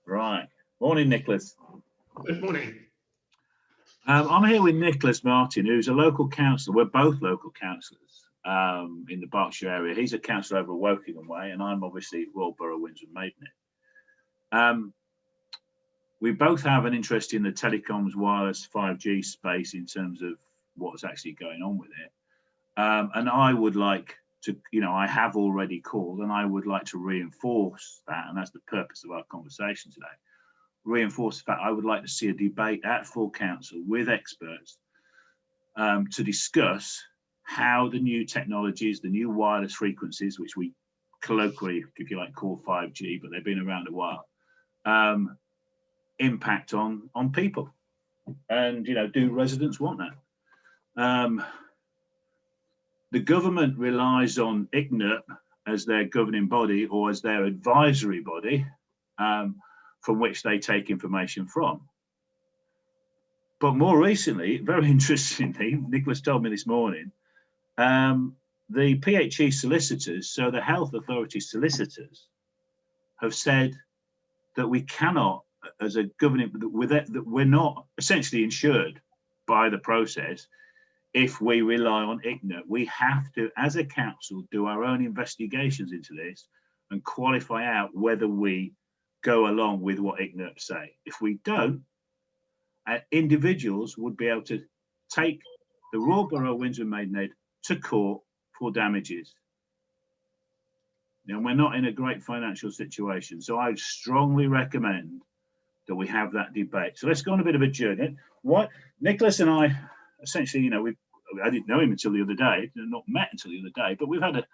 Right. Morning, Nicholas. Good morning. I'm here with Nicholas Martin, who's a local councillor. We're both local councillors in the Berkshire area. He's a councillor over Wokingham Way, and I'm obviously Royal Borough, Windsor and Maidenhead. We both have an interest in the telecoms wireless 5G space in terms of what's actually going on with it. And I would like to, I have already called, and I would like to reinforce that, and that's the purpose of our conversation today. Reinforce the fact I would like to see a debate at full council with experts to discuss how the new technologies, the new wireless frequencies, which we colloquially, if you like, call 5G, but they've been around a while, impact on people. And, do residents want that? The government relies on ICNIRP as their governing body or as their advisory body, from which they take information from. But more recently, very interestingly, Nicholas told me this morning, the PHE solicitors, so the health authority solicitors, have said that we cannot, as a governing, that we're not essentially insured by the process if we rely on ICNIRP. We have to, as a council, do our own investigations into this and qualify out whether we go along with what ICNIRP say. If we don't, individuals would be able to take the Royal Borough of Windsor and Maidenhead to court for damages. Now, we're not in a great financial situation, so I would strongly recommend that we have that debate. So let's go on a bit of a journey. What Nicholas and I, essentially, I didn't know him until the other day, not met until the other day, but we've had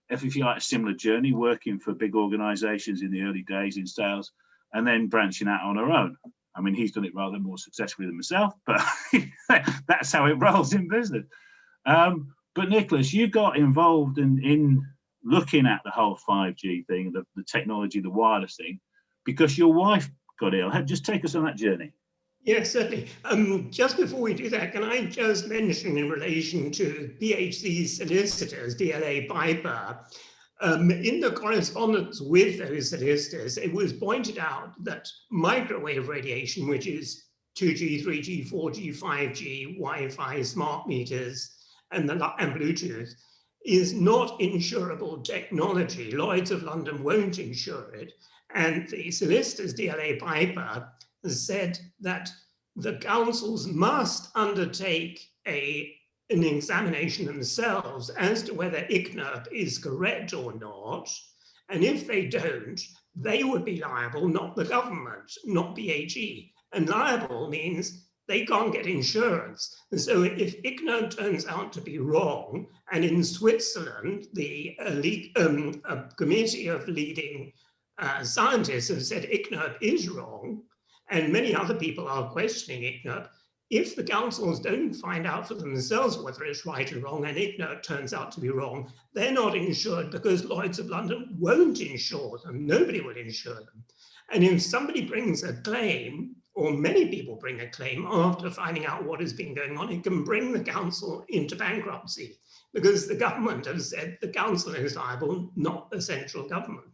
if you like, a similar journey, working for big organisations in the early days in sales, and then branching out on our own. I mean, he's done it rather more successfully than myself, but that's how it rolls in business. But Nicholas, you got involved in looking at the whole 5G thing, the technology, the wireless thing, because your wife got ill. Just take us on that journey. Yes, certainly. Just before we do that, can I just mention in relation to PHC solicitors, DLA Piper, in the correspondence with those solicitors, it was pointed out that microwave radiation, which is 2G, 3G, 4G, 5G, Wi-Fi, smart meters, and Bluetooth, is not insurable technology. Lloyd's of London won't insure it. And the solicitors, DLA Piper, said that the councils must undertake an examination themselves as to whether ICNIRP is correct or not. And if they don't, they would be liable, not the government, not PHE. And liable means they can't get insurance. And so if ICNIRP turns out to be wrong, and in Switzerland, the committee of leading scientists have said ICNIRP is wrong, and many other people are questioning ICNIRP, if the councils don't find out for themselves whether it's right or wrong, and ICNIRP turns out to be wrong, they're not insured because Lloyd's of London won't insure them. Nobody will insure them. And if somebody brings a claim, or many people bring a claim after finding out what has been going on, it can bring the council into bankruptcy because the government has said the council is liable, not the central government.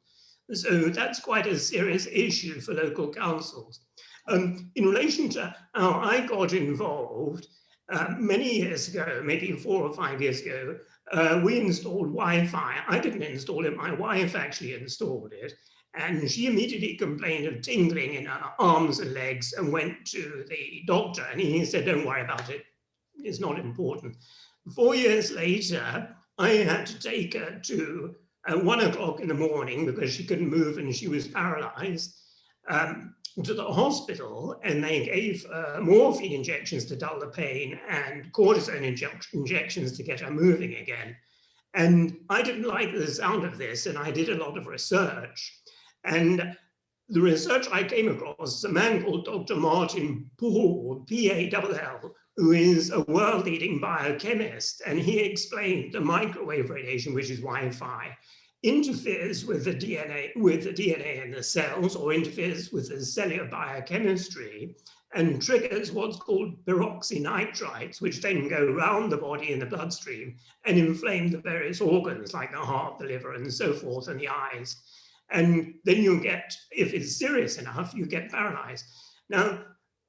So that's quite a serious issue for local councils. In relation to how I got involved, many years ago, maybe 4 or 5 years ago, we installed Wi-Fi. I didn't install it, my wife actually installed it. And she immediately complained of tingling in her arms and legs and went to the doctor, and he said, don't worry about it, it's not important. 4 years later, I had to take her to 1 o'clock in the morning because she couldn't move and she was paralyzed, to the hospital, and they gave morphine injections to dull the pain and cortisone injections to get her moving again. And I didn't like the sound of this, and I did a lot of research. And the research I came across, a man called Dr. Martin Paul, P-A-L-L, who is a world-leading biochemist, and he explained the microwave radiation, which is Wi-Fi, interferes with the DNA in the cells, or interferes with the cellular biochemistry, and triggers what's called peroxynitrites, which then go around the body in the bloodstream and inflame the various organs like the heart, the liver, and so forth, and the eyes. And then you get, if it's serious enough, you get paralyzed. Now,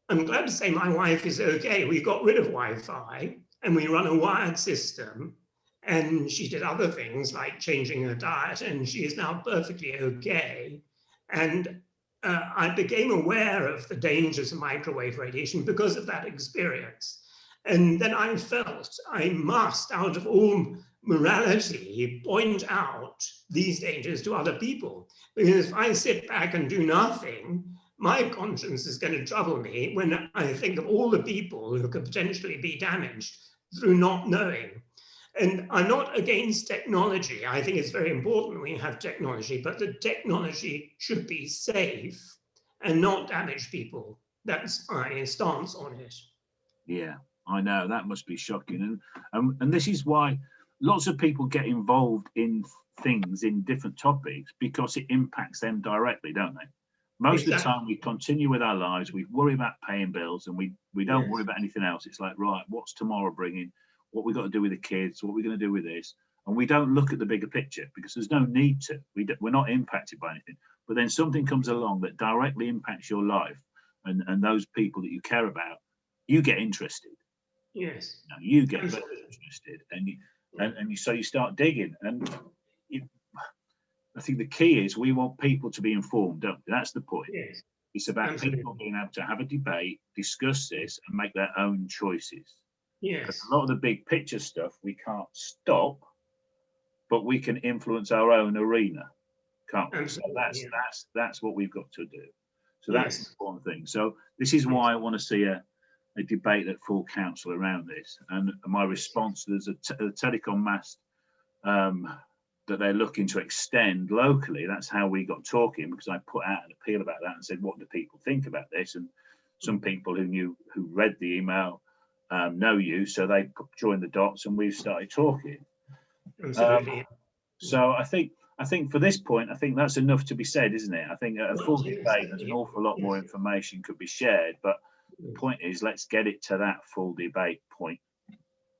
I'm glad to say my wife is okay. We got rid of Wi-Fi and we run a wired system. And she did other things like changing her diet, and she is now perfectly okay. And I became aware of the dangers of microwave radiation because of that experience. And then I felt I must, out of all morality, point out these dangers to other people. Because if I sit back and do nothing, my conscience is going to trouble me when I think of all the people who could potentially be damaged through not knowing. And I'm not against technology. I think it's very important we have technology, but the technology should be safe and not damage people. That's my stance on it. Yeah, I know that must be shocking, and this is why lots of people get involved in things in different topics because it impacts them directly, don't they? Most of the time we continue with our lives, we worry about paying bills, and we don't worry about anything else. It's like, right, what's tomorrow bringing? What we got to do with the kids? What we're going to do with this? And we don't look at the bigger picture because there's no need to. We're not impacted by anything. But then something comes along that directly impacts your life and those people that you care about, you get interested. Yes. You get very interested, so you start digging. And I think the key is we want people to be informed, don't we? That's the point. Yes. It's about people being able to have a debate, discuss this, and make their own choices. Yes. A lot of the big picture stuff we can't stop, but we can influence our own arena, can't we? So that's what we've got to do. So that's the important thing. So this is why I want to see a debate at full council around this. And my response, there's a telecom mast that they're looking to extend locally. That's how we got talking, because I put out an appeal about that and said, what do people think about this? And some people who read the email know you, so they joined the dots and we've started talking. Absolutely. So I think for this point, I think that's enough to be said, isn't it? I think at a full debate, there's an awful lot more information could be shared, but the point is, let's get it to that full debate point.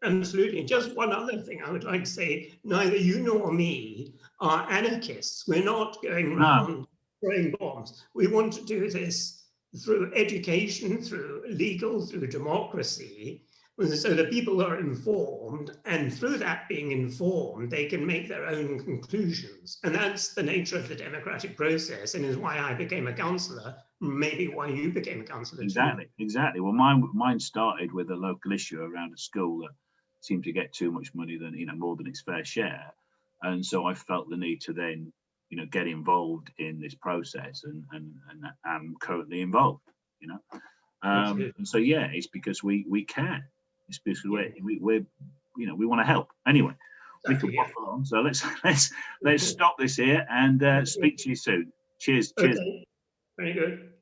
Absolutely. Just one other thing I would like to say, neither you nor me are anarchists. We're not going around throwing bombs. We want to do this through education, through legal, through democracy, so that people are informed, and through that being informed, they can make their own conclusions. And that's the nature of the democratic process, and is why I became a councillor, maybe why you became a councillor too. Exactly. Well, mine started with a local issue around a school that seemed to get too much money than, more than its fair share. And so I felt the need to then, get involved in this process, and I'm currently involved, and so, it's because we care. It's because we're we want to help. Anyway, we can waffle on. So let's stop this here and speak to you soon. Cheers. Okay. Very good.